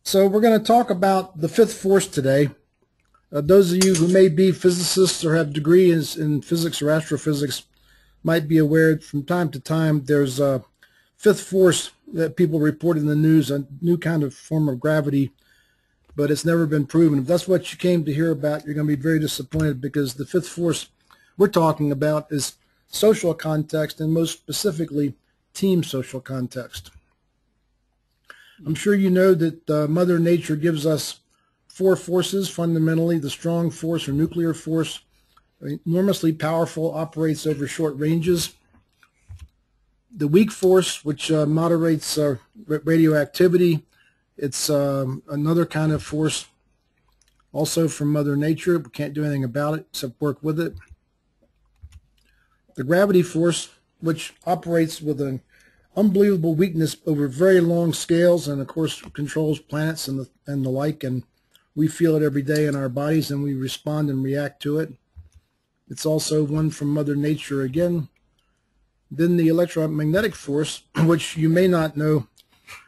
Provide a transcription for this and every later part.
So we're going to talk about the fifth force today. Those of you who may be physicists or have degrees in physics or astrophysics might be aware from time to time there's a fifth force that people report in the news, a new kind of form of gravity, but it's never been proven. If that's what you came to hear about, you're going to be very disappointed, because the fifth force we're talking about is social context, and most specifically team social context. I'm sure you know that Mother Nature gives us four forces fundamentally. The strong force or nuclear force, enormously powerful, operates over short ranges. The weak force, which moderates radioactivity, it's another kind of force also from Mother Nature. We can't do anything about it except work with it. The gravity force, which operates with an unbelievable weakness over very long scales, and of course controls planets and the like, and we feel it every day in our bodies and we respond and react to it. It's also one from Mother Nature again. Then the electromagnetic force, which you may not know,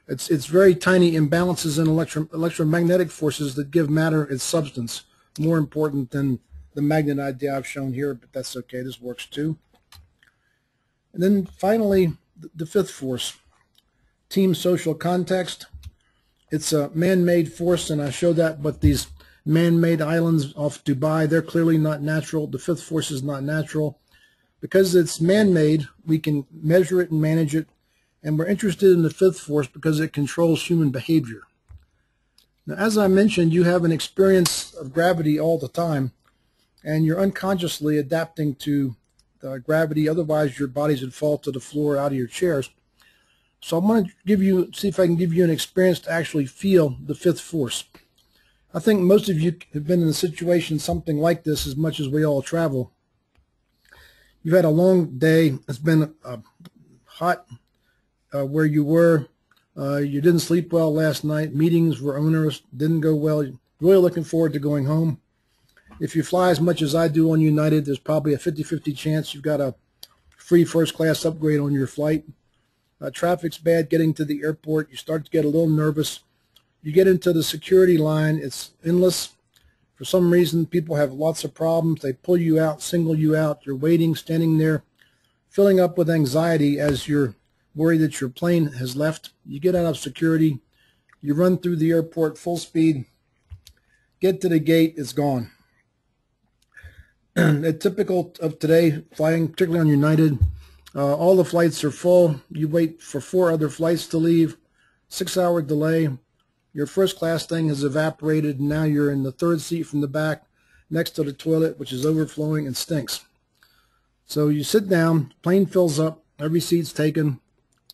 it's very tiny imbalances in electromagnetic forces that give matter its substance, more important than the magnet idea I've shown here, but that's okay, this works too. And then finally, the fifth force, team social context. It's a man-made force, and I show that, but these man-made islands off Dubai, they're clearly not natural. The fifth force is not natural. Because it's man-made, we can measure it and manage it, and we're interested in the fifth force because it controls human behavior. Now, as I mentioned, you have an experience of gravity all the time, and you're unconsciously adapting to gravity. Otherwise, your bodies would fall to the floor out of your chairs. So I'm going to see if I can give you an experience to actually feel the fifth force. I think most of you have been in a situation something like this, as much as we all travel. You've had a long day. It's been hot where you were. You didn't sleep well last night. Meetings were onerous, didn't go well. You're really looking forward to going home. If you fly as much as I do on United, there's probably a 50-50 chance you've got a free first-class upgrade on your flight. Traffic's bad getting to the airport. You start to get a little nervous. You get into the security line. It's endless. For some reason, people have lots of problems. They pull you out, single you out. You're waiting, standing there, filling up with anxiety as you're worried that your plane has left. You get out of security. You run through the airport full speed. Get to the gate. It's gone. Typical of today, flying, particularly on United, all the flights are full. You wait for 4 other flights to leave, 6-hour delay. Your first class thing has evaporated, and now you're in the third seat from the back next to the toilet, which is overflowing and stinks. So you sit down, plane fills up, every seat's taken,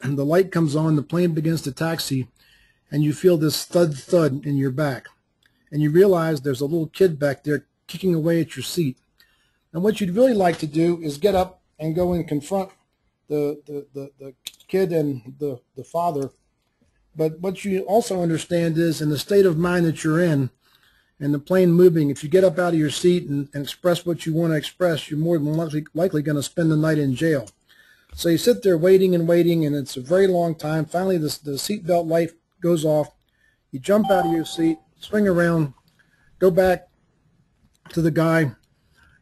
and the light comes on, the plane begins to taxi, and you feel this thud in your back. And you realize there's a little kid back there kicking away at your seat. And what you'd really like to do is get up and go and confront the kid and the father. But what you also understand is, in the state of mind that you're in, and the plane moving, if you get up out of your seat and express what you want to express, you're more than likely going to spend the night in jail. So you sit there waiting, and it's a very long time. Finally, the seatbelt light goes off. You jump out of your seat, swing around, go back to the guy,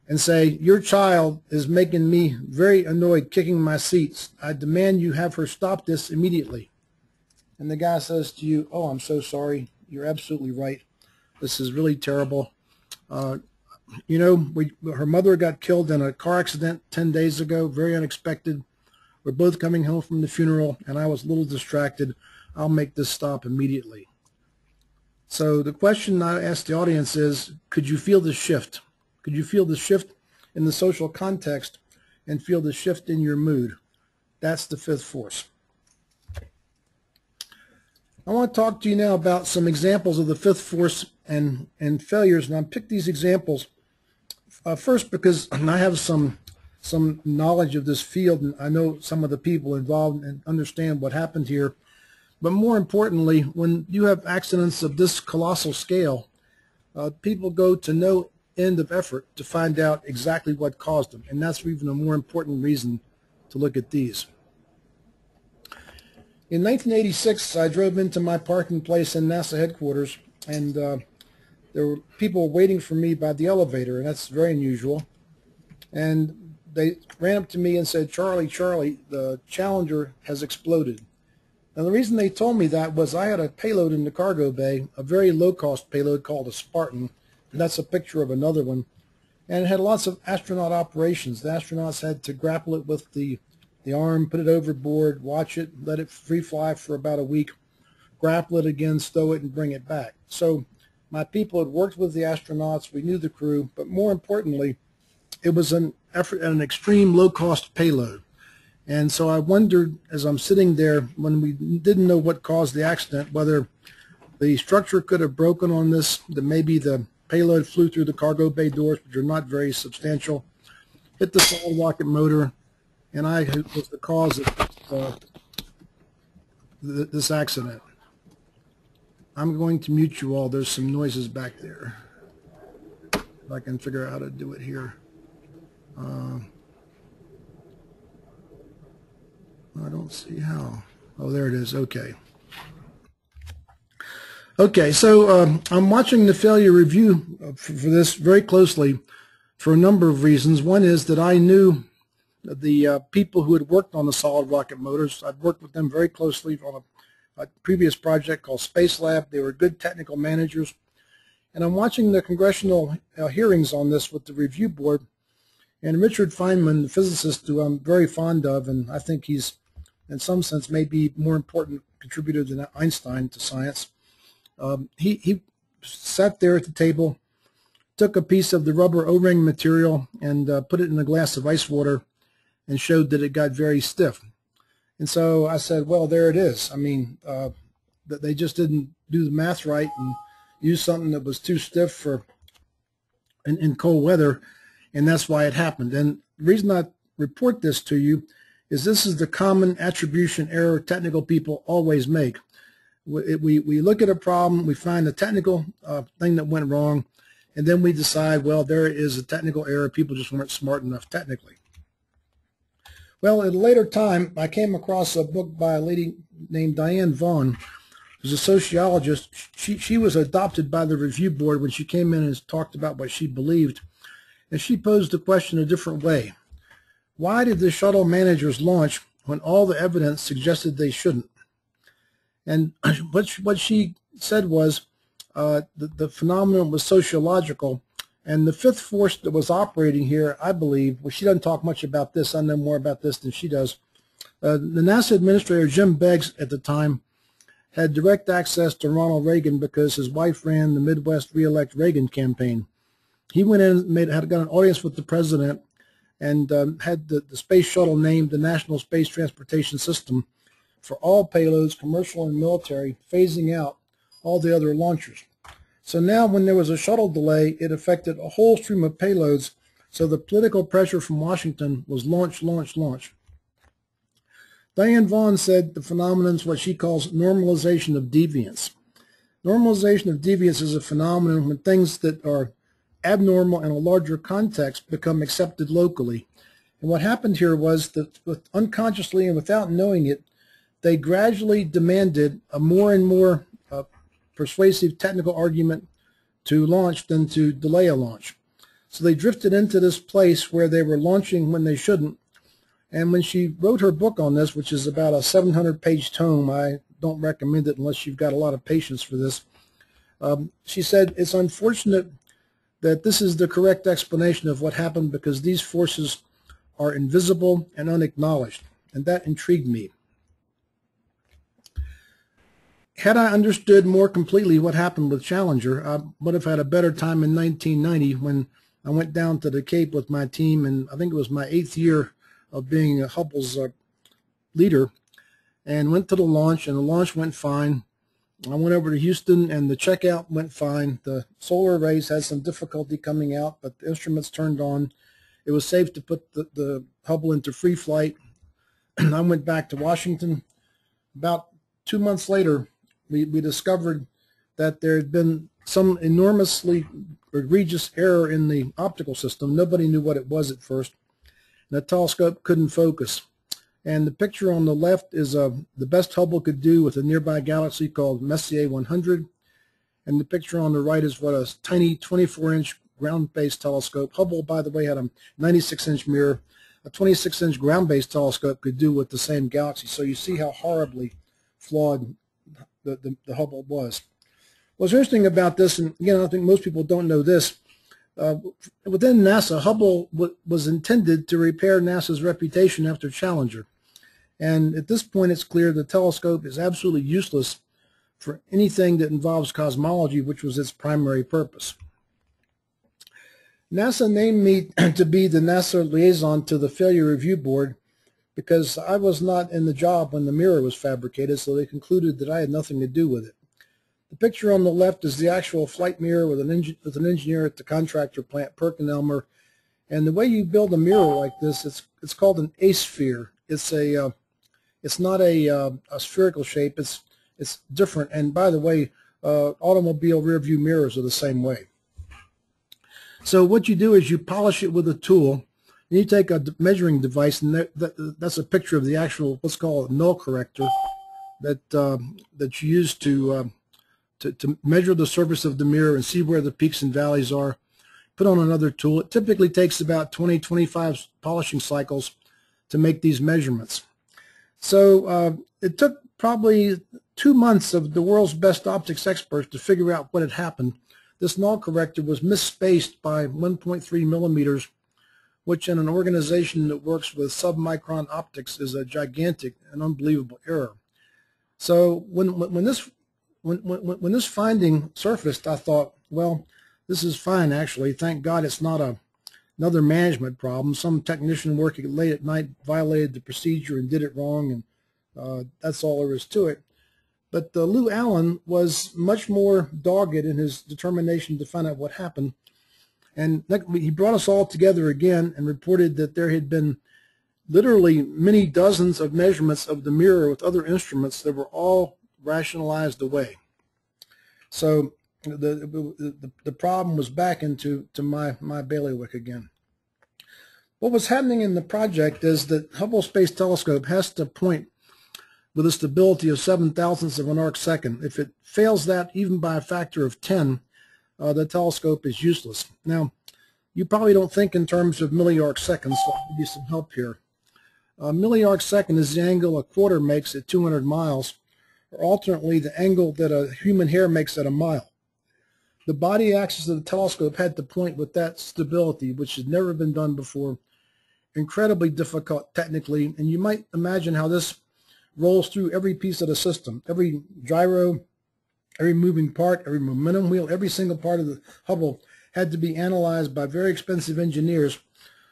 and say, "Your child is making me very annoyed, kicking my seats. I demand you have her stop this immediately." And the guy says to you, "Oh, I'm so sorry. You're absolutely right. This is really terrible. You know, her mother got killed in a car accident 10 days ago, very unexpected. We're both coming home from the funeral, and I was a little distracted. I'll make this stop immediately." So the question I ask the audience is, could you feel the shift? Could you feel the shift in the social context and feel the shift in your mood? That's the fifth force. I want to talk to you now about some examples of the fifth force and failures, and I picked these examples first because I have some knowledge of this field, and I know some of the people involved and understand what happened here. But more importantly, when you have accidents of this colossal scale, people go to no end of effort to find out exactly what caused them, and that's even a more important reason to look at these. In 1986, I drove into my parking place in NASA headquarters, and there were people waiting for me by the elevator, and that's very unusual. And they ran up to me and said, "Charlie, Charlie, the Challenger has exploded." And the reason they told me that was I had a payload in the cargo bay, a very low-cost payload called a Spartan, and that's a picture of another one. And it had lots of astronaut operations. The astronauts had to grapple it with the arm, put it overboard, watch it, let it free fly for about a week, grapple it again, stow it, and bring it back. So my people had worked with the astronauts. We knew the crew, but more importantly, it was an effort at an extreme low-cost payload. And so I wondered, as I'm sitting there, when we didn't know what caused the accident, whether the structure could have broken on this, that maybe the payload flew through the cargo bay doors, which are not very substantial, hit the solid rocket motor, and I was the cause of this accident. I'm going to mute you all. There's some noises back there. If I can figure out how to do it here. I don't see how. Oh, there it is. Okay. Okay, so I'm watching the failure review for this very closely for a number of reasons. One is that I knew the people who had worked on the solid rocket motors. I'd worked with them very closely on a previous project called Space Lab. They were good technical managers. And I'm watching the congressional hearings on this with the review board. And Richard Feynman, the physicist who I'm very fond of, and I think he's, in some sense, maybe more important contributor than Einstein to science, he sat there at the table, took a piece of the rubber O-ring material and put it in a glass of ice water and showed that it got very stiff. And so I said, well, there it is. I mean, that they just didn't do the math right and use something that was too stiff for in cold weather, and that's why it happened. And the reason I report this to you is this is the common attribution error technical people always make. We look at a problem, we find a technical thing that went wrong, and then we decide, well, there is a technical error. People just weren't smart enough technically. Well, at a later time, I came across a book by a lady named Diane Vaughan, who's a sociologist. She was adopted by the review board when she came in and talked about what she believed. And she posed the question a different way. Why did the shuttle managers launch when all the evidence suggested they shouldn't? And what she said was the phenomenon was sociological, and the fifth force that was operating here, I believe, well, she doesn't talk much about this. I know more about this than she does. The NASA administrator, Jim Beggs, at the time, had direct access to Ronald Reagan because his wife ran the Midwest Re-elect Reagan campaign. He went in and got an audience with the president and had the space shuttle named the National Space Transportation System for all payloads, commercial and military, phasing out all the other launchers. So now when there was a shuttle delay, it affected a whole stream of payloads, so the political pressure from Washington was launch, launch, launch. Diane Vaughan said the phenomenon is what she calls normalization of deviance. Normalization of deviance is a phenomenon when things that are abnormal in a larger context become accepted locally. And what happened here was that unconsciously and without knowing it, they gradually demanded a more and more persuasive technical argument to launch than to delay a launch. So they drifted into this place where they were launching when they shouldn't. And when she wrote her book on this, which is about a 700-page tome, I don't recommend it unless you've got a lot of patience for this, she said, it's unfortunate that this is the correct explanation of what happened because these forces are invisible and unacknowledged. And that intrigued me. Had I understood more completely what happened with Challenger, I would have had a better time in 1990 when I went down to the Cape with my team, and I think it was my 8th year of being Hubble's leader, and went to the launch, and the launch went fine. I went over to Houston, and the checkout went fine. The solar arrays had some difficulty coming out, but the instruments turned on. It was safe to put the Hubble into free flight. I went back to Washington. About 2 months later, we discovered that there had been some enormously egregious error in the optical system. Nobody knew what it was at first. The telescope couldn't focus. And the picture on the left is the best Hubble could do with a nearby galaxy called Messier 100. And the picture on the right is what a tiny 24-inch ground-based telescope. Hubble, by the way, had a 96-inch mirror. A 26-inch ground-based telescope could do with the same galaxy. So you see how horribly flawed the Hubble was. What's interesting about this, and again, I think most people don't know this, within NASA, Hubble was intended to repair NASA's reputation after Challenger. And at this point, it's clear the telescope is absolutely useless for anything that involves cosmology, which was its primary purpose. NASA named me to be the NASA liaison to the Failure Review Board because I was not in the job when the mirror was fabricated, so they concluded that I had nothing to do with it. The picture on the left is the actual flight mirror with an engineer at the contractor plant, PerkinElmer. And the way you build a mirror like this, it's called an A-sphere. It's not a spherical shape. It's different. And by the way, automobile rear view mirrors are the same way. So what you do is you polish it with a tool, and you take a measuring device, and that's a picture of the actual what's called a null corrector that you use to measure the surface of the mirror and see where the peaks and valleys are. Put on another tool. It typically takes about 20-25 polishing cycles to make these measurements. So it took probably 2 months of the world's best optics experts to figure out what had happened. This null corrector was misspaced by 1.3 millimeters, which in an organization that works with submicron optics is a gigantic and unbelievable error. So when this finding surfaced, I thought, well, this is fine actually. Thank God it's not another management problem. Some technician working late at night violated the procedure and did it wrong, and that's all there is to it. But Lou Allen was much more dogged in his determination to find out what happened. And he brought us all together again and reported that there had been literally many dozens of measurements of the mirror with other instruments that were all rationalized away. So the problem was back into my bailiwick again. What was happening in the project is that Hubble Space Telescope has to point with a stability of 7/1000ths of an arc second. If it fails that even by a factor of 10, the telescope is useless. Now, you probably don't think in terms of milliarc seconds, so I'll give you some help here. A milliarc second is the angle a quarter makes at 200 miles, or alternately the angle that a human hair makes at a mile. The body axis of the telescope had to point with that stability, which had never been done before. Incredibly difficult technically, and you might imagine how this rolls through every piece of the system, every gyro, every moving part, every momentum wheel, every single part of the Hubble had to be analyzed by very expensive engineers.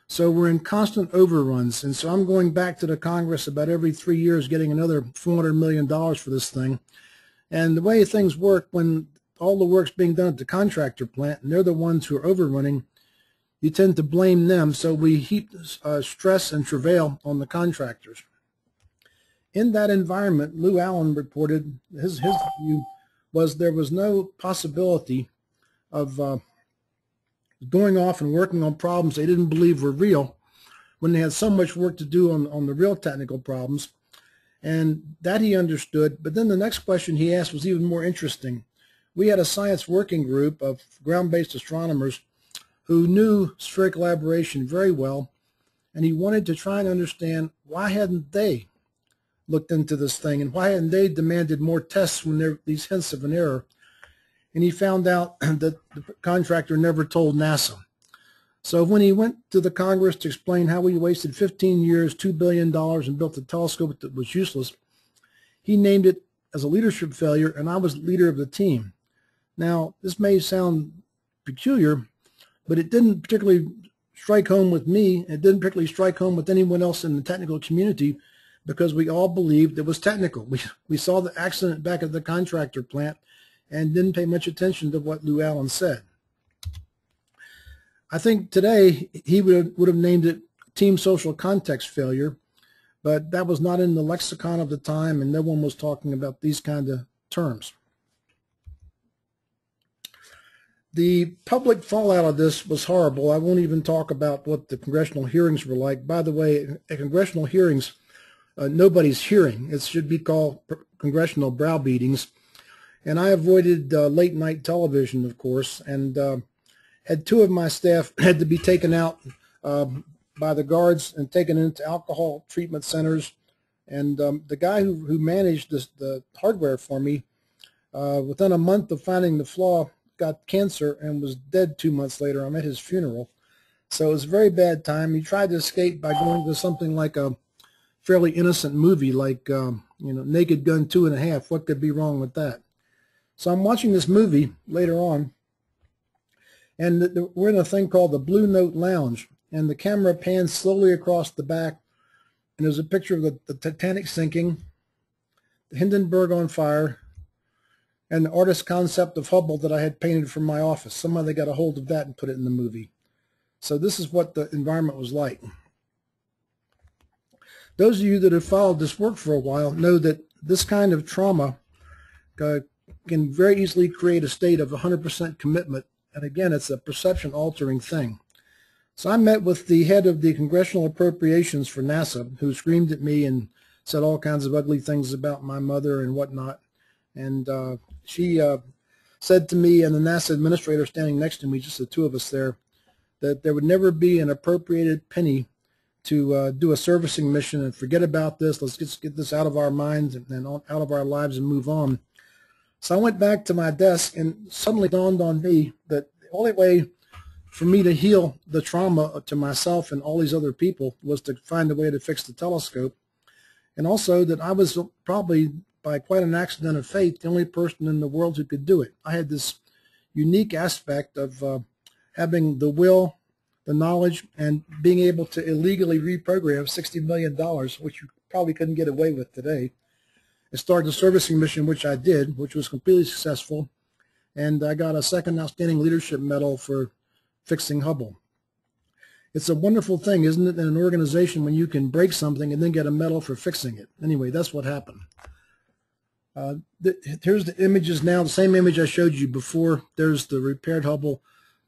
So we're in constant overruns. And so I'm going back to the Congress about every 3 years getting another $400 million for this thing. And the way things work, when all the work's being done at the contractor plant and they're the ones who are overrunning, you tend to blame them. So we heap stress and travail on the contractors. In that environment, Lou Allen reported his view was there was no possibility of going off and working on problems they didn't believe were real when they had so much work to do on the real technical problems. And that he understood. But then the next question he asked was even more interesting. We had a science working group of ground-based astronomers who knew spherical aberration very well, and he wanted to try and understand why hadn't they looked into this thing, and why hadn't they demanded more tests when there were these hints of an error. And he found out that the contractor never told NASA. So when he went to the Congress to explain how we wasted 15 years, $2 billion, and built a telescope that was useless, he named it as a leadership failure, and I was leader of the team. Now, this may sound peculiar, but it didn't particularly strike home with me. It didn't particularly strike home with anyone else in the technical community, because we all believed it was technical. We saw the accident back at the contractor plant and didn't pay much attention to what Lou Allen said. I think today he would have named it team social context failure, but that was not in the lexicon of the time, and no one was talking about these kind of terms. The public fallout of this was horrible. I won't even talk about what the congressional hearings were like. By the way, at congressional hearings, nobody's hearing. It should be called congressional browbeatings. And I avoided late night television, of course, and had two of my staff had to be taken out by the guards and taken into alcohol treatment centers. And the guy who managed the hardware for me, within a month of finding the flaw, got cancer and was dead 2 months later. I'm at his funeral. So it was a very bad time. He tried to escape by going to something like a fairly innocent movie, like Naked Gun 2.5. What could be wrong with that? So I'm watching this movie later on, and we're in a thing called the Blue Note Lounge, and the camera pans slowly across the back, and there's a picture of the Titanic sinking, the Hindenburg on fire, and the artist's concept of Hubble that I had painted from my office. Somebody got a hold of that and put it in the movie. So this is what the environment was like. Those of you that have followed this work for a while know that this kind of trauma can very easily create a state of 100% commitment. And again, it's a perception-altering thing. So I met with the head of the Congressional Appropriations for NASA, who screamed at me and said all kinds of ugly things about my mother and whatnot. And she said to me and the NASA administrator standing next to me, just the two of us there, that there would never be an appropriated penny to do a servicing mission and forget about this. Let's get this out of our minds and out of our lives and move on. So I went back to my desk, and suddenly dawned on me that the only way for me to heal the trauma to myself and all these other people was to find a way to fix the telescope. And also that I was probably, by quite an accident of fate, the only person in the world who could do it. I had this unique aspect of having the will, the knowledge, and being able to illegally reprogram $60 million, which you probably couldn't get away with today. I started a servicing mission, which I did, which was completely successful, and I got a second outstanding leadership medal for fixing Hubble. It's a wonderful thing, isn't it, in an organization when you can break something and then get a medal for fixing it. Anyway, that's what happened. Here's the images now, the same image I showed you before. There's the repaired Hubble.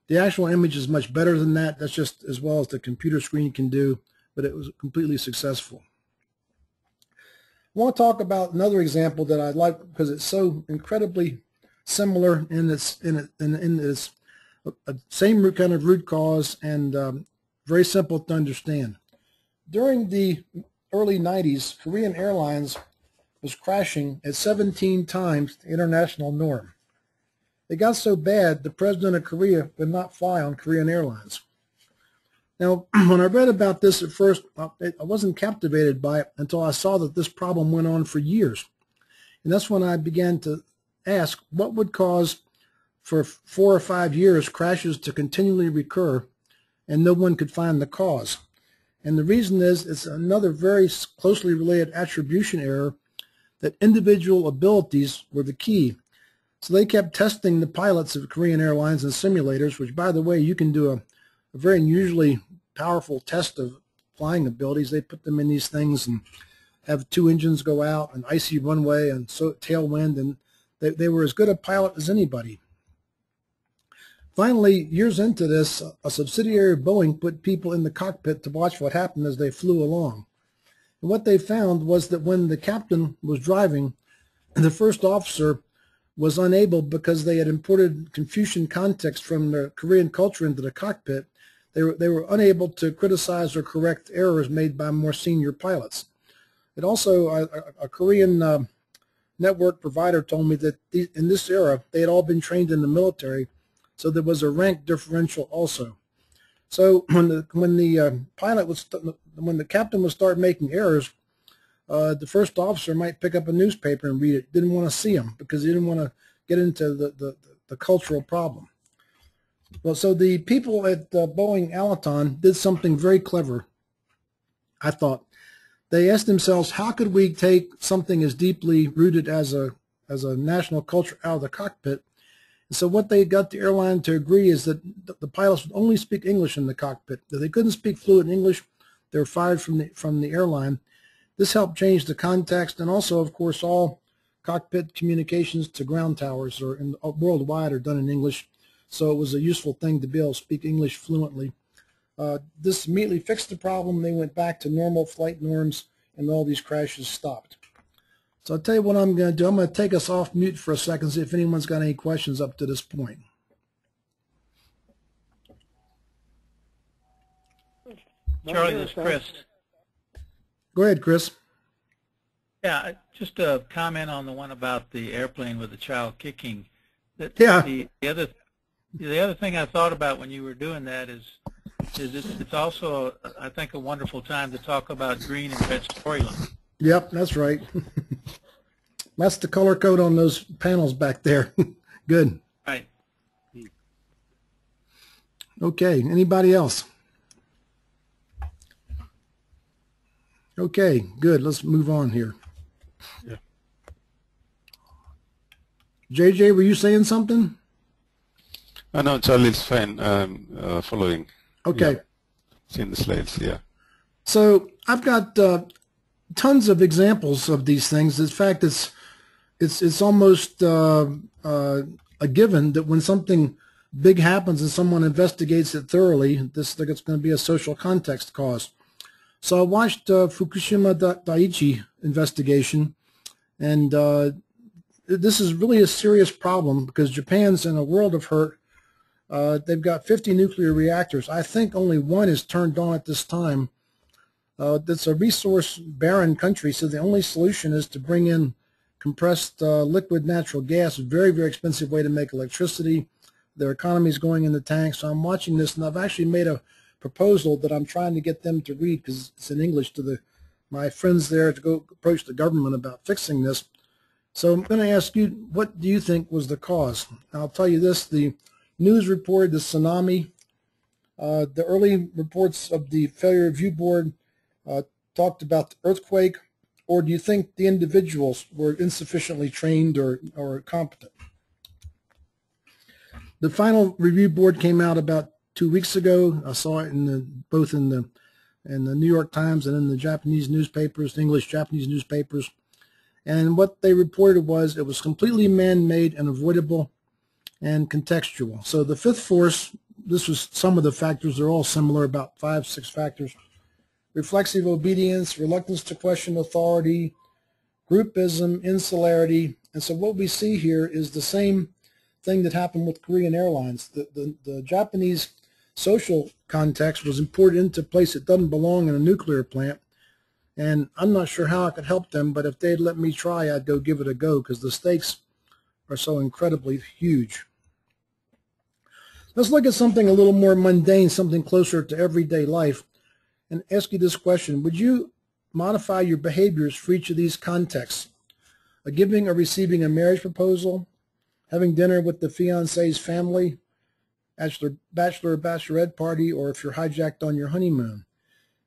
The actual image is much better than that. That's just as well as the computer screen can do, but it was completely successful. I want to talk about another example that I like because it's so incredibly similar in its same kind of root cause and very simple to understand. During the early 90s, Korean Airlines was crashing at 17 times the international norm. It got so bad the president of Korea could not fly on Korean Airlines. Now, when I read about this at first, I wasn't captivated by it until I saw that this problem went on for years. And that's when I began to ask what would cause for 4 or 5 years crashes to continually recur and no one could find the cause. And the reason is it's another very closely related attribution error, that individual abilities were the key. So they kept testing the pilots of Korean Airlines in simulators, which, by the way, you can do a very unusually powerful test of flying abilities. They put them in these things and have 2 engines go out, an icy runway, and so tailwind, and they were as good a pilot as anybody. Finally, years into this, a subsidiary of Boeing put people in the cockpit to watch what happened as they flew along. And what they found was that when the captain was driving, the first officer was unable, because they had imported Confucian context from the Korean culture into the cockpit, they were unable to criticize or correct errors made by more senior pilots. It also, a Korean network provider told me that in this era, they had all been trained in the military, so there was a rank differential also. So when the captain would start making errors, the first officer might pick up a newspaper and read it. Didn't want to see him because he didn't want to get into the cultural problem. Well, so the people at Boeing Alaton did something very clever, I thought. They asked themselves, how could we take something as deeply rooted as a national culture out of the cockpit? And so what they got the airline to agree is that the pilots would only speak English in the cockpit. If they couldn't speak fluent English, they were fired from the airline. This helped change the context, and also, of course, all cockpit communications to ground towers or worldwide are done in English. So it was a useful thing to be able to speak English fluently. This immediately fixed the problem. They went back to normal flight norms and all these crashes stopped. So I'll tell you what I'm going to do. I'm going to take us off mute for a second, see if anyone's got any questions up to this point. Charlie, this is Chris. Go ahead, Chris. Yeah, just a comment on the one about the airplane with the child kicking. Yeah. The other thing I thought about when you were doing that is it's also, I think, a wonderful time to talk about green and red storyline. Yep, that's right. That's the color code on those panels back there. Good. Right. Okay, anybody else? Okay, good. Let's move on here. Yeah. JJ, were you saying something? No, Charlie, it's fine. Following. Okay. Yeah. Seeing the slides, yeah. So I've got tons of examples of these things. In fact, it's almost a given that when something big happens and someone investigates it thoroughly, it's going to be a social context cause. So I watched Fukushima Daiichi investigation, and this is really a serious problem because Japan's in a world of hurt. They've got 50 nuclear reactors. I think only one is turned on at this time. It's a resource-barren country, so the only solution is to bring in compressed liquid natural gas, a very, very expensive way to make electricity. Their economy is going in the tank. So I'm watching this, and I've actually made a proposal that I'm trying to get them to read because it's in English to my friends there to go approach the government about fixing this. So I'm going to ask you, what do you think was the cause? I'll tell you this, the news reported the tsunami. The early reports of the Failure Review Board talked about the earthquake, or do you think the individuals were insufficiently trained or competent? The final review board came out about 2 weeks ago. I saw it both in the New York Times and in the Japanese newspapers, English Japanese newspapers. And what they reported was it was completely man-made and avoidable and contextual. So the fifth force, this was some of the factors, they're all similar, about 5, 6 factors. Reflexive obedience, reluctance to question authority, groupism, insularity. And so what we see here is the same thing that happened with Korean Airlines. The Japanese social context was imported into a place that doesn't belong in a nuclear plant. And I'm not sure how I could help them, but if they'd let me try, I'd go give it a go because the stakes are so incredibly huge. Let's look at something a little more mundane, something closer to everyday life, and ask you this question. Would you modify your behaviors for each of these contexts? Giving or receiving a marriage proposal, having dinner with the fiance's family, bachelor or bachelorette party, or if you're hijacked on your honeymoon.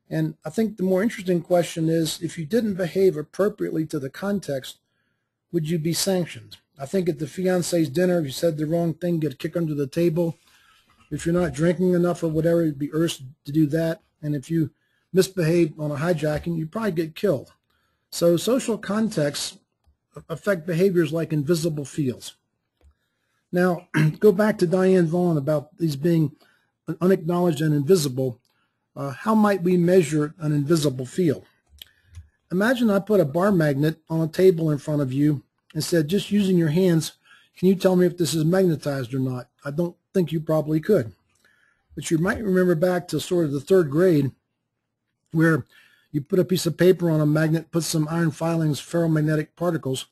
And I think the more interesting question is, if you didn't behave appropriately to the context, would you be sanctioned? I think at the fiance's dinner, if you said the wrong thing, get kicked under the table. If you're not drinking enough or whatever, you'd be urged to do that. And if you misbehave on a hijacking, you'd probably get killed. So social contexts affect behaviors like invisible fields. Now, go back to Diane Vaughan about these being unacknowledged and invisible. How might we measure an invisible field? Imagine I put a bar magnet on a table in front of you and said, just using your hands, can you tell me if this is magnetized or not? I don't think you probably could. But you might remember back to sort of the 3rd grade where you put a piece of paper on a magnet, put some iron filings, ferromagnetic particles,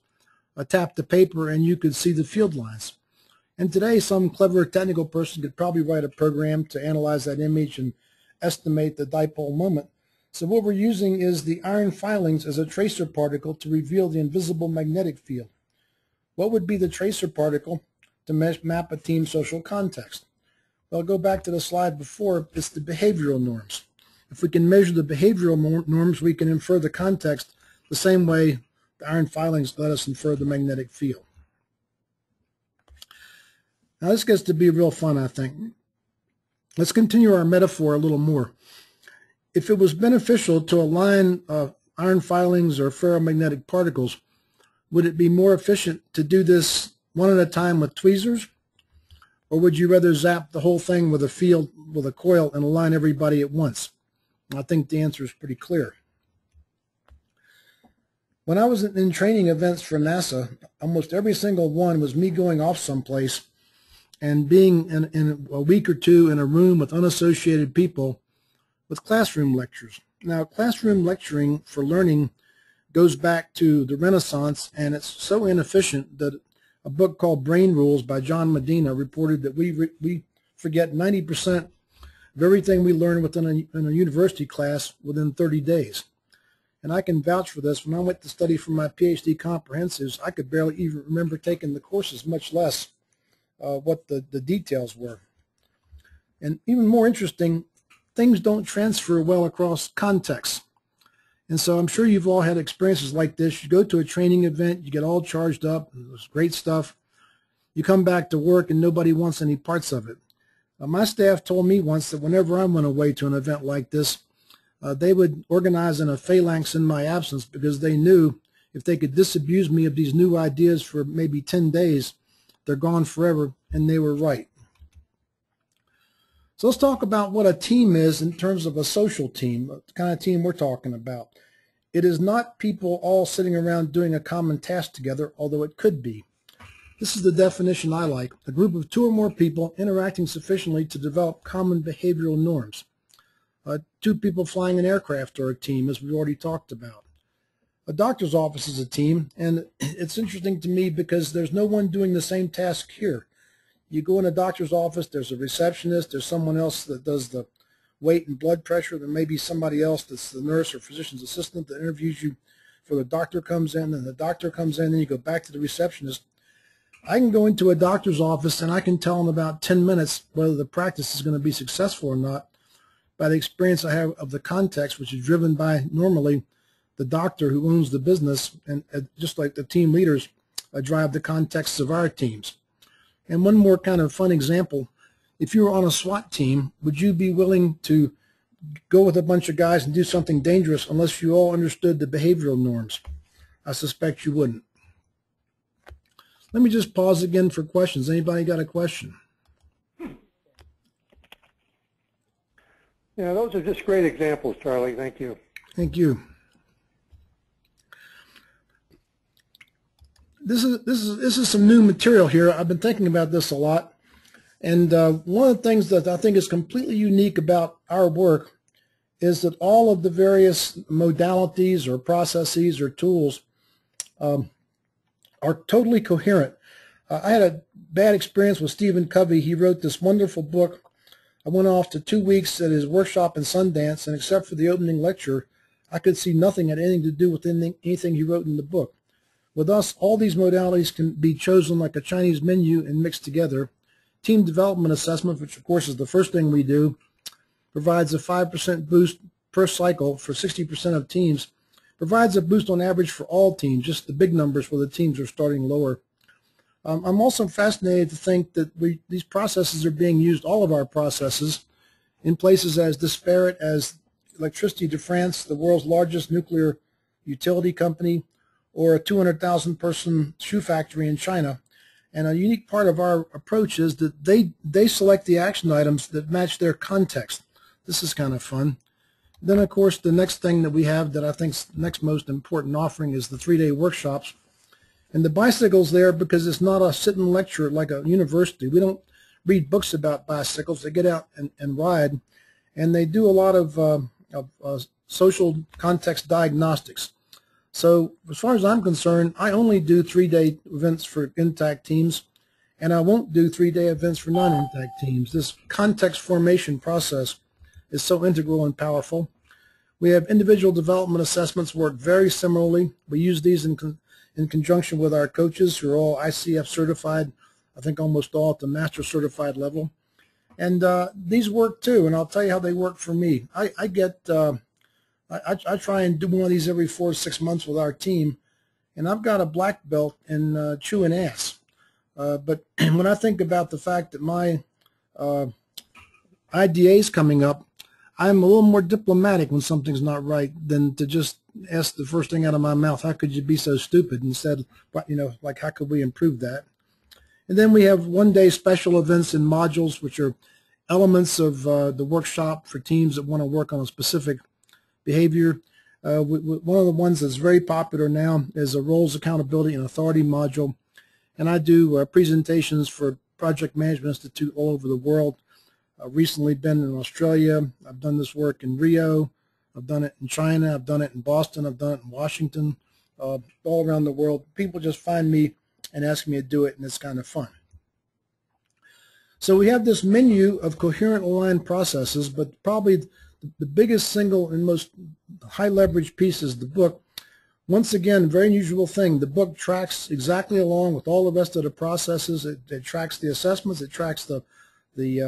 tap the paper, and you could see the field lines. And today, some clever technical person could probably write a program to analyze that image and estimate the dipole moment. So what we're using is the iron filings as a tracer particle to reveal the invisible magnetic field. What would be the tracer particle to map a team social context? Well, go back to the slide before. It's the behavioral norms. If we can measure the behavioral norms, we can infer the context the same way the iron filings let us infer the magnetic field. Now this gets to be real fun, I think. Let's continue our metaphor a little more. If it was beneficial to align iron filings or ferromagnetic particles, would it be more efficient to do this one at a time with tweezers? Or would you rather zap the whole thing with a coil and align everybody at once? I think the answer is pretty clear. When I was in training events for NASA, almost every single one was me going off someplace and being in a week or two in a room with unassociated people with classroom lectures. Now, classroom lecturing for learning goes back to the Renaissance, and it's so inefficient that a book called Brain Rules by John Medina reported that we forget 90% of everything we learn within a university class within 30 days. And I can vouch for this. When I went to study for my PhD comprehensives, I could barely even remember taking the courses, much less what the details were. And even more interesting, things don't transfer well across contexts. And so I'm sure you've all had experiences like this. You go to a training event, you get all charged up, it was great stuff. You come back to work and nobody wants any parts of it. My staff told me once that whenever I went away to an event like this, they would organize in a phalanx in my absence because they knew if they could disabuse me of these new ideas for maybe 10 days, they're gone forever, and they were right. So let's talk about what a team is in terms of a social team, the kind of team we're talking about. It is not people all sitting around doing a common task together, although it could be. This is the definition I like: a group of 2 or more people interacting sufficiently to develop common behavioral norms. 2 people flying an aircraft are a team, as we've already talked about. A doctor's office is a team, and it's interesting to me because there's no one doing the same task here. You go in a doctor's office, there's a receptionist, there's someone else that does the weight and blood pressure, there may be somebody else that's the nurse or physician's assistant that interviews you before the doctor comes in, and the doctor comes in, and you go back to the receptionist. I can go into a doctor's office and I can tell in about 10 minutes whether the practice is going to be successful or not by the experience I have of the context, which is driven by normally the doctor who owns the business, and just like the team leaders drive the contexts of our teams. And one more kind of fun example: if you were on a SWAT team, would you be willing to go with a bunch of guys and do something dangerous unless you all understood the behavioral norms? I suspect you wouldn't. Let me just pause again for questions. Anybody got a question? Yeah, those are just great examples, Charlie. Thank you. Thank you. This is some new material here. I've been thinking about this a lot, and one of the things that I think is completely unique about our work is that all of the various modalities or processes or tools are totally coherent. I had a bad experience with Stephen Covey. He wrote this wonderful book. I went off to 2 weeks at his workshop in Sundance, and except for the opening lecture, I could see nothing had anything to do with anything he wrote in the book. With us, all these modalities can be chosen like a Chinese menu and mixed together. Team development assessment, which of course is the first thing we do, provides a 5% boost per cycle for 60% of teams, provides a boost on average for all teams, just the big numbers where the teams are starting lower. I'm also fascinated to think that these processes are being used, all of our processes, in places as disparate as Electricity de France, the world's largest nuclear utility company, or a 200,000 person shoe factory in China. And a unique part of our approach is that they select the action items that match their context. This is kind of fun. Then, of course, the next thing that we have that I think is the next most important offering is the 3-day workshops. And the bicycle's there because it's not a sit-and lecture like a university. We don't read books about bicycles. They get out and ride. And they do a lot of social context diagnostics. So as far as I'm concerned, I only do 3-day events for intact teams, and I won't do 3-day events for non-intact teams. This context formation process is so integral and powerful. We have individual development assessments work very similarly. We use these in conjunction with our coaches who are all ICF certified, I think almost all at the master certified level. And these work too, and I'll tell you how they work for me. I try and do one of these every 4 to 6 months with our team, and I've got a black belt in chewing ass. But when I think about the fact that my IDA is coming up, I'm a little more diplomatic when something's not right than to just ask the first thing out of my mouth, how could you be so stupid? Instead, like, how could we improve that? And then we have 1-day special events and modules, which are elements of the workshop for teams that want to work on a specific behavior. One of the ones that's very popular now is a Roles, Accountability, and Authority module. And I do presentations for Project Management Institute all over the world. I've recently been in Australia. I've done this work in Rio. I've done it in China. I've done it in Boston. I've done it in Washington, all around the world. People just find me and ask me to do it, and it's kind of fun. So we have this menu of coherent aligned processes, but probably the biggest single and most high leverage piece is the book. Once again, very unusual thing. The book tracks exactly along with all the rest of the processes. It tracks the assessments. It tracks the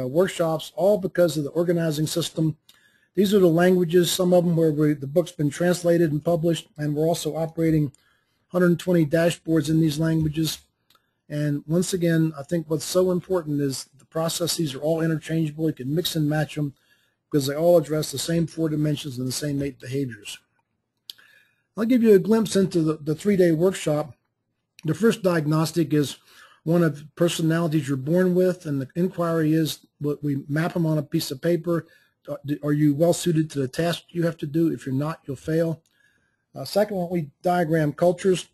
workshops, all because of the organizing system. These are the languages, some of them where the book's been translated and published, and we're also operating 120 dashboards in these languages. And once again, I think what's so important is the processes are all interchangeable. You can mix and match them because they all address the same 4 dimensions and the same 8 behaviors. I'll give you a glimpse into the 3-day workshop. The first diagnostic is one of personalities you're born with, and the inquiry is we map them on a piece of paper. Are you well suited to the task you have to do? If you're not, you'll fail. Second one, we diagram cultures.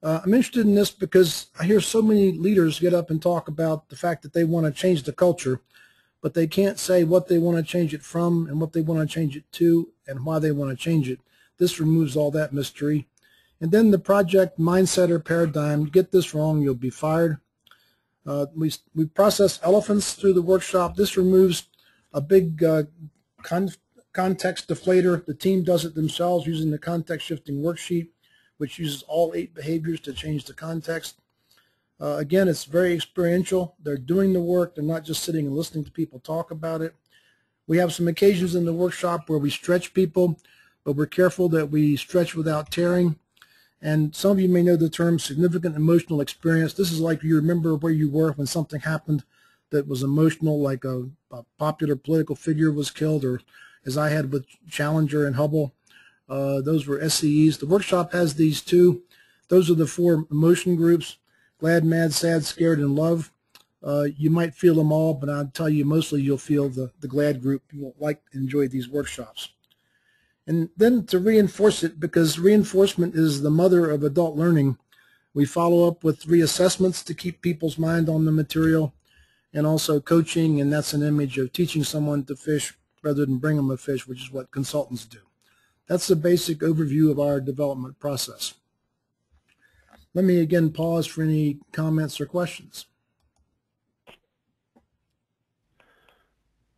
I'm interested in this because I hear so many leaders get up and talk about the fact that they want to change the culture, but they can't say what they want to change it from and what they want to change it to and why they want to change it. This removes all that mystery. And then the project mindset or paradigm. You get this wrong, you'll be fired. We process elephants through the workshop. This removes a big context deflator. The team does it themselves using the context shifting worksheet, which uses all 8 behaviors to change the context. Again, it's very experiential. They're doing the work. They're not just sitting and listening to people talk about it. We have some occasions in the workshop where we stretch people, but we're careful that we stretch without tearing. And some of you may know the term significant emotional experience. This is like you remember where you were when something happened that was emotional, like a popular political figure was killed, or as I had with Challenger and Hubble. Those were SCEs. The workshop has these too. Those are the 4 emotion groups: glad, mad, sad, scared, and love. You might feel them all, but I'll tell you mostly you'll feel the glad group. People like and enjoy these workshops. And then to reinforce it, because reinforcement is the mother of adult learning, we follow up with reassessments to keep people's mind on the material, and also coaching, and that's an image of teaching someone to fish rather than bring them a fish, which is what consultants do. That's the basic overview of our development process. Let me again pause for any comments or questions.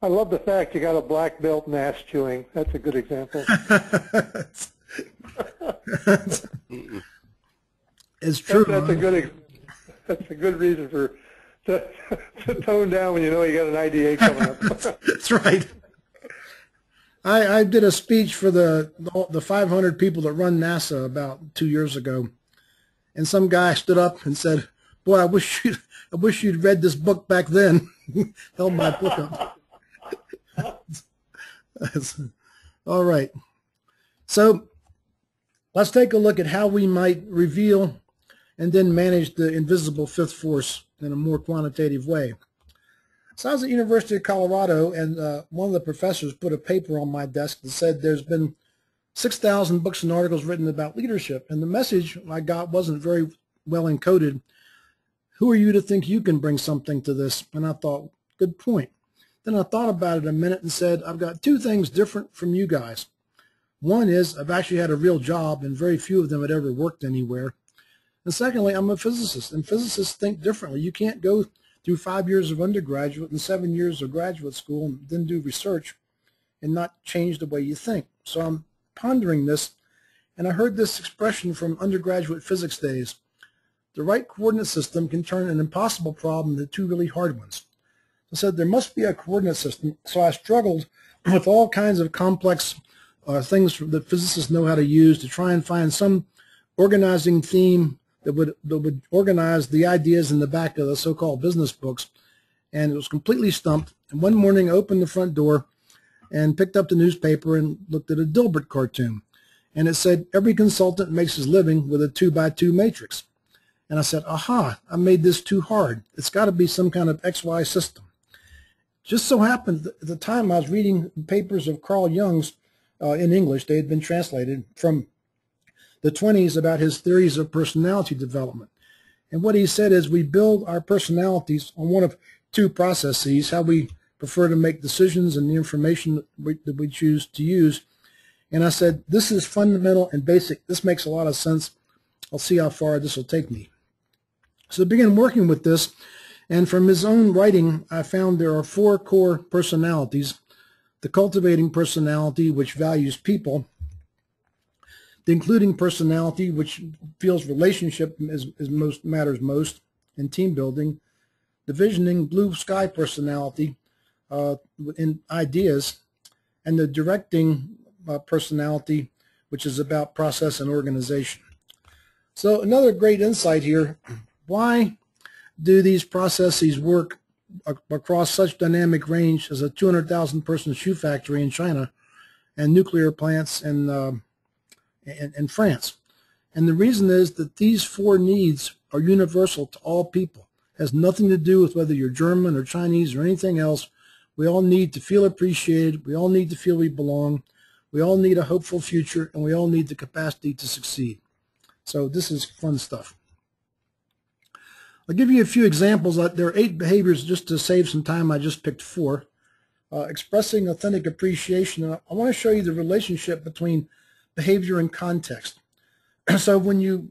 I love the fact you got a black belt in ass chewing. That's a good example. It's true. That's a good reason to tone down when you know you got an IDA coming up. That's right. I did a speech for the 500 people that run NASA about 2 years ago, and some guy stood up and said, "Boy, I wish you'd read this book back then." Held my book up. All right. So let's take a look at how we might reveal and then manage the invisible 5th force in a more quantitative way. So I was at the University of Colorado, and one of the professors put a paper on my desk that said there's been 6,000 books and articles written about leadership, and the message I got wasn't very well encoded. Who are you to think you can bring something to this? And I thought, good point. Then I thought about it a minute and said, I've got 2 things different from you guys. One is I've actually had a real job, and very few of them had ever worked anywhere. And secondly, I'm a physicist, and physicists think differently. You can't go through 5 years of undergraduate and 7 years of graduate school and then do research and not change the way you think. So I'm pondering this, and I heard this expression from undergraduate physics days. The right coordinate system can turn an impossible problem into 2 really hard ones. I said there must be a coordinate system, so I struggled with all kinds of complex things that physicists know how to use to try and find some organizing theme that would organize the ideas in the back of the so-called business books, and it was completely stumped. And one morning I opened the front door and picked up the newspaper and looked at a Dilbert cartoon, and it said every consultant makes his living with a 2x2 matrix. And I said, aha, I made this too hard. It's got to be some kind of XY system. Just so happened at the time I was reading papers of Carl Jung's in English. They had been translated from the 20s about his theories of personality development. And what he said is we build our personalities on one of two processes, how we prefer to make decisions and the information that we choose to use. And I said, this is fundamental and basic. This makes a lot of sense. I'll see how far this will take me. So I began working with this, and from his own writing, I found there are 4 core personalities: the cultivating personality, which values people; the including personality, which feels relationship matters most, and team building; the visioning blue sky personality in ideas; and the directing personality, which is about process and organization. So another great insight here: why do these processes work across such dynamic range as a 200,000 person shoe factory in China and nuclear plants in France? And the reason is that these 4 needs are universal to all people. It has nothing to do with whether you're German or Chinese or anything else. We all need to feel appreciated. We all need to feel we belong. We all need a hopeful future, and we all need the capacity to succeed. So this is fun stuff. I'll give you a few examples. There are 8 behaviors. Just to save some time, I just picked 4. Expressing authentic appreciation. And I want to show you the relationship between behavior and context. So when you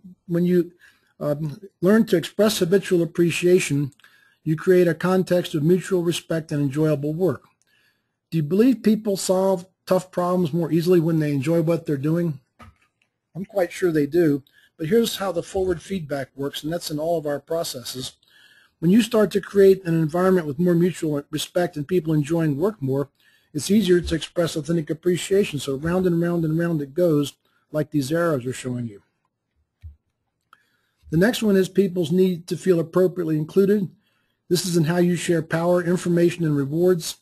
learn to express habitual appreciation, you create a context of mutual respect and enjoyable work. Do you believe people solve tough problems more easily when they enjoy what they're doing? I'm quite sure they do. But here's how the forward feedback works, and that's in all of our processes. When you start to create an environment with more mutual respect and people enjoying work more, it's easier to express authentic appreciation. So round and round and round it goes, like these arrows are showing you. The next one is people's need to feel appropriately included. This is in how you share power, information, and rewards.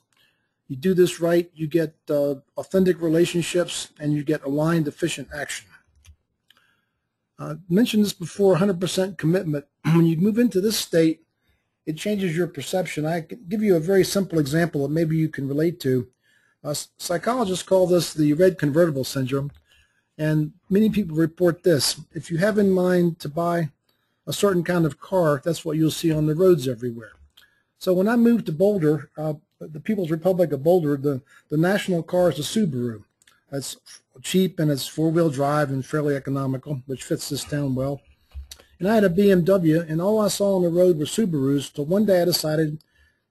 You do this right, you get authentic relationships, and you get aligned, efficient action. I mentioned this before, 100% commitment. When you move into this state, it changes your perception. I can give you a very simple example that maybe you can relate to. Psychologists call this the red convertible syndrome, and many people report this. If you have in mind to buy a certain kind of car, that's what you'll see on the roads everywhere. So when I moved to Boulder, the People's Republic of Boulder, the national car is a Subaru. It's cheap and it's 4-wheel drive and fairly economical, which fits this town well. And I had a BMW, and all I saw on the road were Subarus, till one day I decided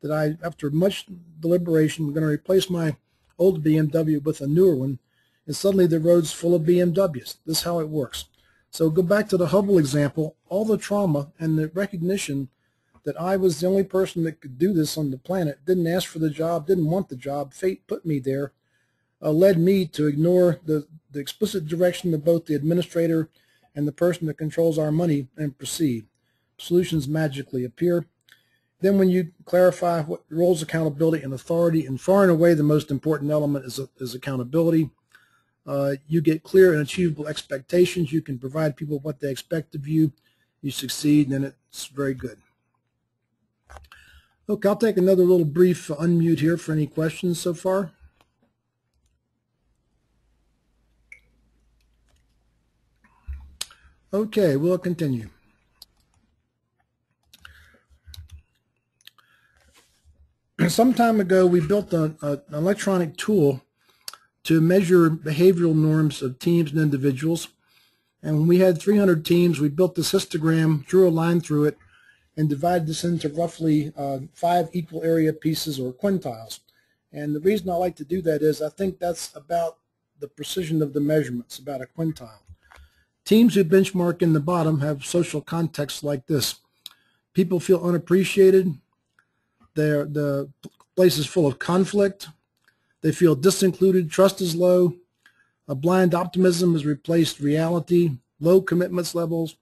that after much deliberation, I'm going to replace my old BMW with a newer one, and suddenly the road's full of BMWs. This is how it works. So go back to the Hubble example. All the trauma and the recognition that I was the only person that could do this on the planet, didn't ask for the job, didn't want the job, fate put me there, led me to ignore the explicit direction of both the administrator and the person that controls our money and proceed. Solutions magically appear. Then when you clarify what roles accountability and authority, and far and away the most important element is accountability, you get clear and achievable expectations. You can provide people what they expect of you. You succeed, and it's very good. Okay, I'll take another little brief unmute here for any questions so far. Okay, we'll continue. Some time ago, we built an electronic tool to measure behavioral norms of teams and individuals. And when we had 300 teams, we built this histogram, drew a line through it, and divided this into roughly 5 equal area pieces or quintiles. And the reason I like to do that is I think that's about the precision of the measurements, about a quintile. Teams who benchmark in the bottom have social contexts like this. People feel unappreciated. The place is full of conflict. They feel disincluded. Trust is low. A blind optimism has replaced reality. Low commitments levels.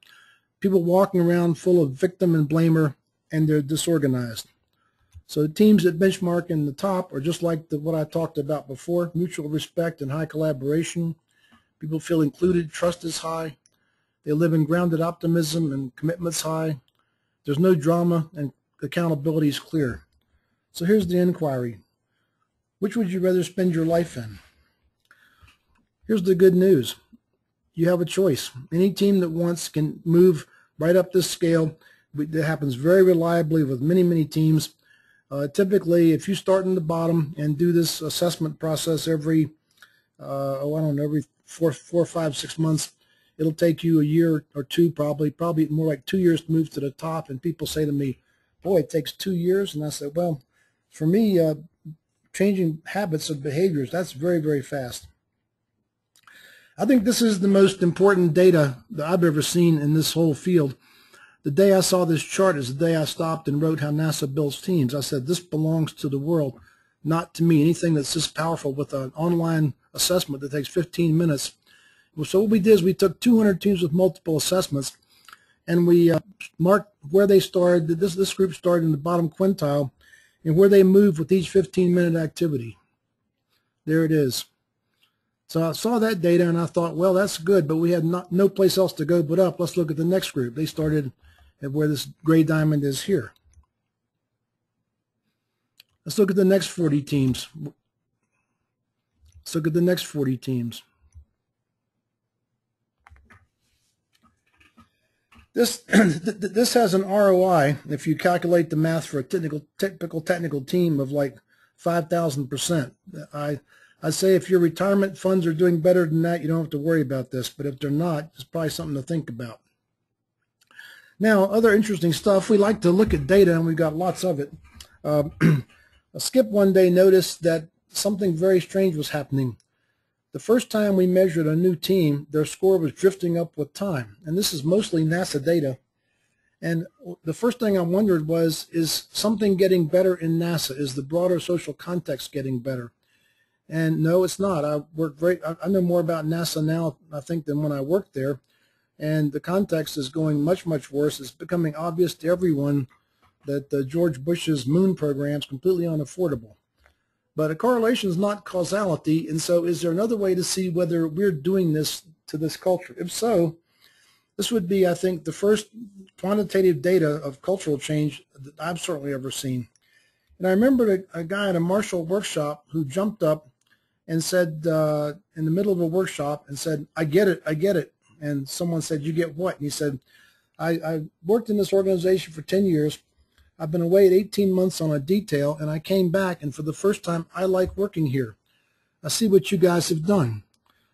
People walking around full of victim and blamer, and they're disorganized. So teams that benchmark in the top are just like what I talked about before, mutual respect and high collaboration. People feel included, trust is high. They live in grounded optimism and commitment's high. There's no drama and accountability is clear. So here's the inquiry. Which would you rather spend your life in? Here's the good news. You have a choice. Any team that wants can move right up this scale. It happens very reliably with many, many teams. Typically, if you start in the bottom and do this assessment process every, every 4, 5, 6 months, it'll take you a year or two, probably more like 2 years to move to the top. And people say to me, boy, it takes 2 years. And I said, well, for me, changing habits of behaviors, that's very, very fast. I think this is the most important data that I've ever seen in this whole field. The day I saw this chart is the day I stopped and wrote how NASA builds teams. I said, this belongs to the world, not to me. Anything that's this powerful with an online assessment that takes 15 minutes. So what we did is we took 200 teams with multiple assessments, and we marked where they started. This group started in the bottom quintile, and where they moved with each 15-minute activity. There it is. So I saw that data, and I thought, well, that's good, but we had no place else to go but up. Let's look at the next group. They started at where this gray diamond is here. Let's look at the next 40 teams. Let's look at the next 40 teams. This has an ROI, if you calculate the math for a typical technical team, of like 5,000%. I'd say if your retirement funds are doing better than that, you don't have to worry about this. But if they're not, it's probably something to think about. Now, other interesting stuff. We like to look at data, and we've got lots of it. Skip one day noticed that something very strange was happening. The first time we measured a new team, their score was drifting up with time. And this is mostly NASA data. And the first thing I wondered was, is something getting better in NASA? Is the broader social context getting better? And no, it's not. I know more about NASA now, I think, than when I worked there. And the context is going much, much worse. It's becoming obvious to everyone that George Bush's moon program is completely unaffordable. But a correlation is not causality, and so is there another way to see whether we're doing this to this culture? If so, this would be, I think, the first quantitative data of cultural change that I've certainly ever seen. And I remember a guy at a Marshall workshop who jumped up and said, in the middle of a workshop, and said, I get it, I get it. And someone said, you get what? And he said, I worked in this organization for 10 years. I've been away at 18 months on a detail, and I came back, and for the first time, I like working here. I see what you guys have done.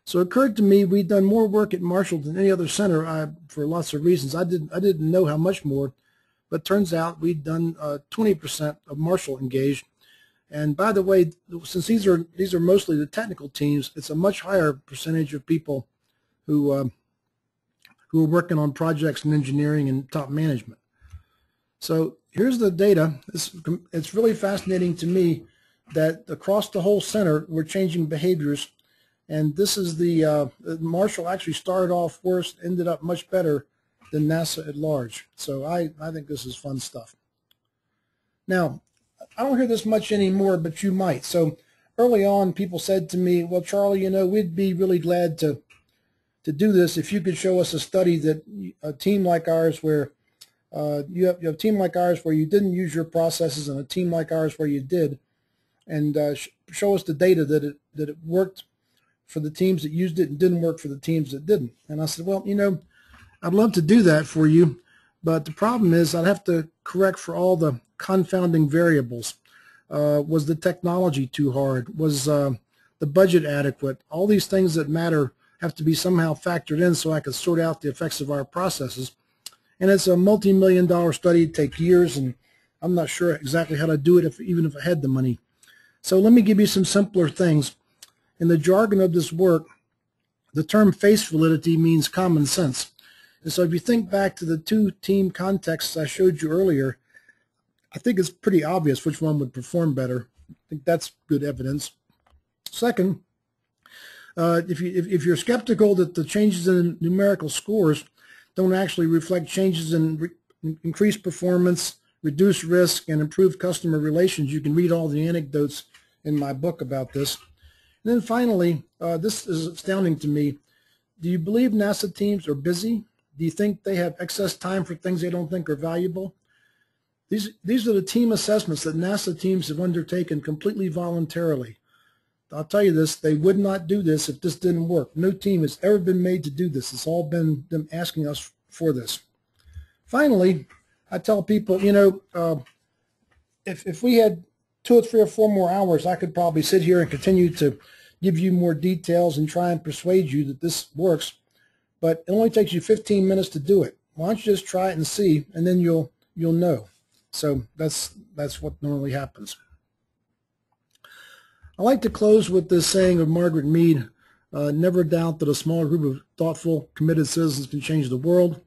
So it occurred to me we'd done more work at Marshall than any other center for lots of reasons. I didn't know how much more, but turns out we'd done 20% of Marshall engaged. And by the way, since these are mostly the technical teams, it's a much higher percentage of people who are working on projects in engineering and top management. So here's the data. It's really fascinating to me that across the whole center, we're changing behaviors. And this is the Marshall actually started off worse, ended up much better than NASA at large. So I think this is fun stuff. Now, I don't hear this much anymore, but you might. So early on, people said to me, well, Charlie, you know, we'd be really glad to do this if you could show us a study that a team like ours where you have a team like ours where you didn't use your processes and a team like ours where you did, and show us the data that it worked for the teams that used it and didn't work for the teams that didn't. And I said, well, you know, I'd love to do that for you, but the problem is I'd have to correct for all the confounding variables. Was the technology too hard? Was the budget adequate? All these things that matter have to be somehow factored in so I could sort out the effects of our processes. And it's a multi-million-dollar study. It'd take years, and I'm not sure exactly how to do it even if I had the money. So let me give you some simpler things. In the jargon of this work, the term face validity means common sense. And so if you think back to the two team contexts I showed you earlier, I think it's pretty obvious which one would perform better. I think that's good evidence. Second, if you're skeptical that the changes in numerical scores don't actually reflect changes in increased performance, reduced risk, and improved customer relations, you can read all the anecdotes in my book about this. And then finally, this is astounding to me. Do you believe NASA teams are busy? Do you think they have excess time for things they don't think are valuable? These are the team assessments that NASA teams have undertaken completely voluntarily. I'll tell you this, they would not do this if this didn't work. No team has ever been made to do this. It's all been them asking us for this. Finally, I tell people, you know, if we had 2 or 3 or 4 more hours, I could probably sit here and continue to give you more details and try and persuade you that this works. But it only takes you 15 minutes to do it. Why don't you just try it and see, and then you'll know. So that's what normally happens. I like to close with this saying of Margaret Mead, never doubt that a small group of thoughtful, committed citizens can change the world.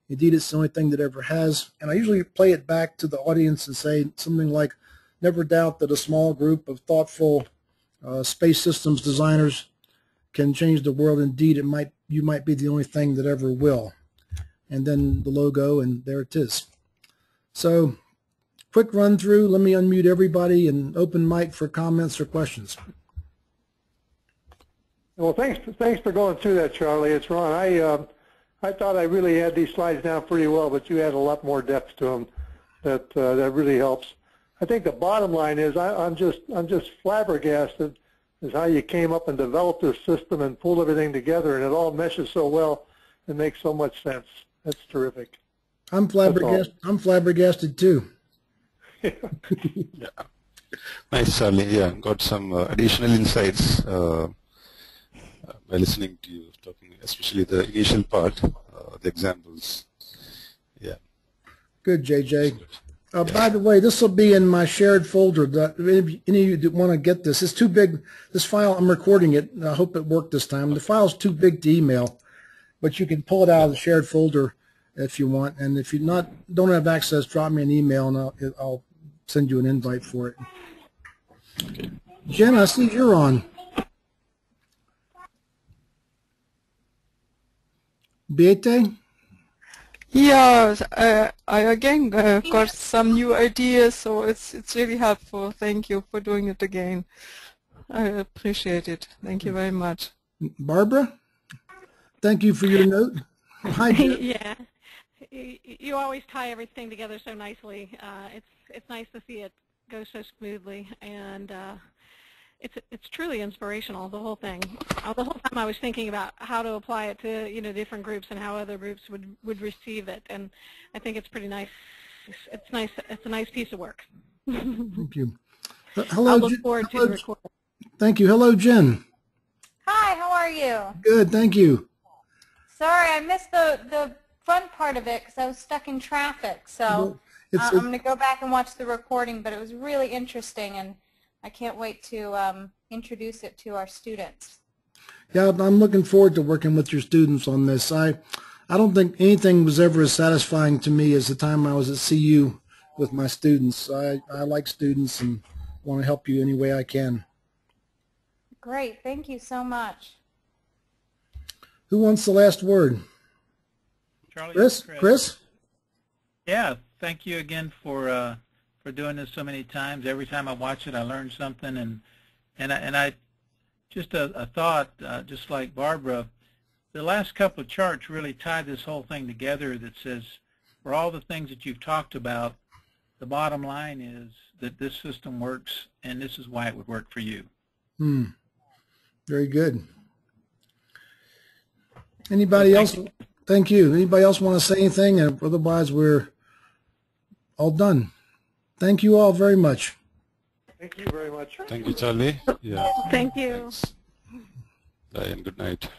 Indeed, it's the only thing that ever has. And I usually play it back to the audience and say something like, never doubt that a small group of thoughtful space systems designers can change the world. Indeed, you might be the only thing that ever will. And then the logo, and there it is. So, quick run through. Let me unmute everybody and open mic for comments or questions. Well, thanks for going through that, Charlie. It's Ron. I thought I really had these slides down pretty well, but you had a lot more depth to them that really helps. I think the bottom line is I'm just flabbergasted is how you came up and developed this system and pulled everything together, and it all meshes so well and makes so much sense. That's terrific. I'm flabbergasted too. Yeah. Nice, Charlie. Yeah, got some additional insights by listening to you talking, especially the initial part, the examples. Yeah. Good, JJ. By the way, this will be in my shared folder. Any of you that want to get this, it's too big. This file, I'm recording it. I hope it worked this time. The file's too big to email, but you can pull it out of the shared folder if you want. And if you don't have access, drop me an email and I'll send you an invite for it. Okay. Jen, I see you're on. Beate? Yeah, I again got some new ideas, so it's really helpful. Thank you for doing it again. I appreciate it. Thank you very much. Barbara? Thank you for your note. Hi, Jen. Yeah, you always tie everything together so nicely. It's nice to see it go so smoothly, and it's truly inspirational, the whole thing. The whole time I was thinking about how to apply it to different groups and how other groups would receive it, and I think it's pretty nice. It's nice. It's a nice piece of work. Thank you. Hello. I look forward to the recording. Thank you. Hello, Jen. Hi, how are you? Good. Thank you. Sorry, I missed the fun part of it because I was stuck in traffic. So I'm going to go back and watch the recording, but it was really interesting, and I can't wait to introduce it to our students. Yeah, I'm looking forward to working with your students on this. I don't think anything was ever as satisfying to me as the time I was at CU with my students. I like students and want to help you any way I can. Great, thank you so much. Who wants the last word? Charlie, Chris? Yeah, thank you again for doing this so many times. Every time I watch it, I learn something, and I just a thought, just like Barbara, the last couple of charts really tie this whole thing together. That says, for all the things that you've talked about, the bottom line is that this system works, and this is why it would work for you. Very good. Anybody else? Thank you. Anybody else want to say anything? Otherwise, we're all done. Thank you all very much. Thank you very much. Thank you, Charlie. Yeah. Thank you. Thanks. Bye and good night.